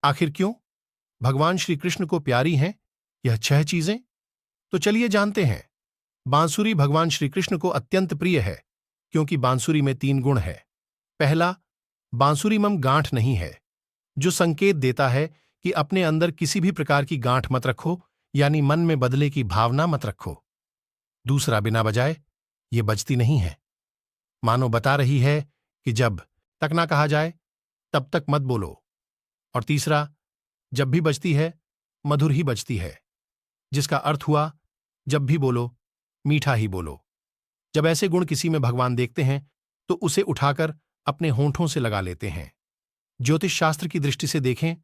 आखिर क्यों भगवान श्री कृष्ण को प्यारी हैं यह 6 चीजें? तो चलिए जानते हैं। बांसुरी भगवान श्री कृष्ण को अत्यंत प्रिय है क्योंकि बांसुरी में 3 गुण है। पहला, बांसुरी में गांठ नहीं है, जो संकेत देता है कि अपने अंदर किसी भी प्रकार की गांठ मत रखो, यानी मन में बदले की भावना मत रखो। दूसरा, बिना बजाए ये बजती नहीं है, मानो बता रही है कि जब तक ना कहा जाए तब तक मत बोलो। और तीसरा, जब भी बजती है मधुर ही बजती है, जिसका अर्थ हुआ जब भी बोलो मीठा ही बोलो। जब ऐसे गुण किसी में भगवान देखते हैं तो उसे उठाकर अपने होंठों से लगा लेते हैं। ज्योतिष शास्त्र की दृष्टि से देखें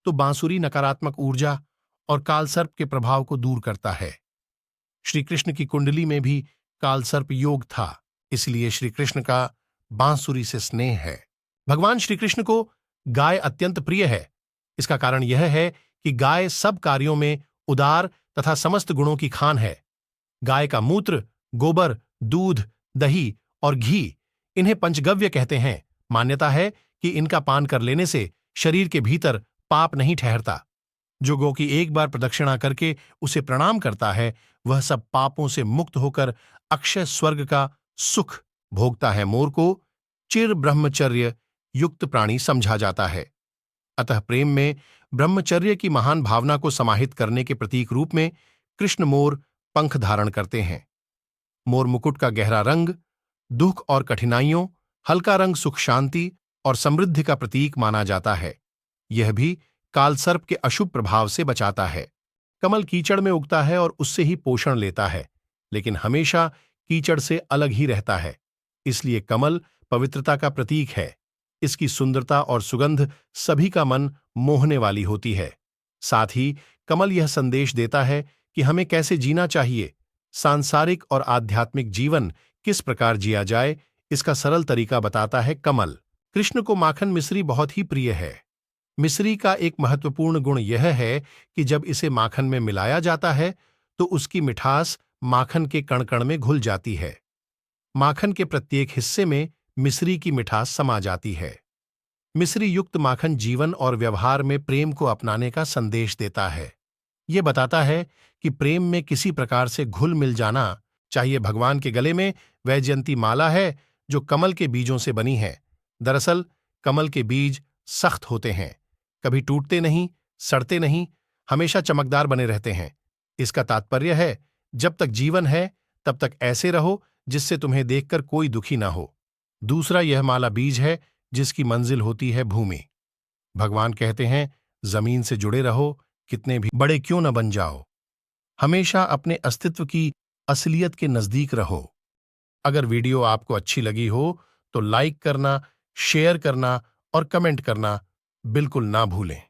तो बांसुरी नकारात्मक ऊर्जा और कालसर्प के प्रभाव को दूर करता है। श्री कृष्ण की कुंडली में भी कालसर्प योग था, इसलिए श्री कृष्ण का बांसुरी से स्नेह है। भगवान श्री कृष्ण को गाय अत्यंत प्रिय है। इसका कारण यह है कि गाय सब कार्यों में उदार तथा समस्त गुणों की खान है। गाय का मूत्र, गोबर, दूध, दही और घी, इन्हें पंचगव्य कहते हैं। मान्यता है कि इनका पान कर लेने से शरीर के भीतर पाप नहीं ठहरता। जो गौ की एक बार प्रदक्षिणा करके उसे प्रणाम करता है, वह सब पापों से मुक्त होकर अक्षय स्वर्ग का सुख भोगता है। मोर को चिर ब्रह्मचर्य युक्त प्राणी समझा जाता है। अतः प्रेम में ब्रह्मचर्य की महान भावना को समाहित करने के प्रतीक रूप में कृष्ण मोर पंख धारण करते हैं। मोर मुकुट का गहरा रंग दुख और कठिनाइयों, हल्का रंग सुख शांति और समृद्धि का प्रतीक माना जाता है। यह भी कालसर्प के अशुभ प्रभाव से बचाता है। कमल कीचड़ में उगता है और उससे ही पोषण लेता है, लेकिन हमेशा कीचड़ से अलग ही रहता है। इसलिए कमल पवित्रता का प्रतीक है। इसकी सुंदरता और सुगंध सभी का मन मोहने वाली होती है। साथ ही कमल यह संदेश देता है कि हमें कैसे जीना चाहिए। सांसारिक और आध्यात्मिक जीवन किस प्रकार जिया जाए, इसका सरल तरीका बताता है कमल। कृष्ण को माखन मिश्री बहुत ही प्रिय है। मिश्री का एक महत्वपूर्ण गुण यह है कि जब इसे माखन में मिलाया जाता है तो उसकी मिठास माखन के कण कण में घुल जाती है। माखन के प्रत्येक हिस्से में मिश्री की मिठास समा जाती है। मिश्री युक्त माखन जीवन और व्यवहार में प्रेम को अपनाने का संदेश देता है। यह बताता है कि प्रेम में किसी प्रकार से घुल मिल जाना चाहिए। भगवान के गले में वैजयंती माला है जो कमल के बीजों से बनी है। दरअसल कमल के बीज सख्त होते हैं, कभी टूटते नहीं, सड़ते नहीं, हमेशा चमकदार बने रहते हैं। इसका तात्पर्य है जब तक जीवन है तब तक ऐसे रहो जिससे तुम्हें देखकर कोई दुखी ना हो। दूसरा, यह माला बीज है जिसकी मंजिल होती है भूमि। भगवान कहते हैं जमीन से जुड़े रहो, कितने भी बड़े क्यों न बन जाओ, हमेशा अपने अस्तित्व की असलियत के नजदीक रहो। अगर वीडियो आपको अच्छी लगी हो तो लाइक करना, शेयर करना और कमेंट करना बिल्कुल ना भूलें।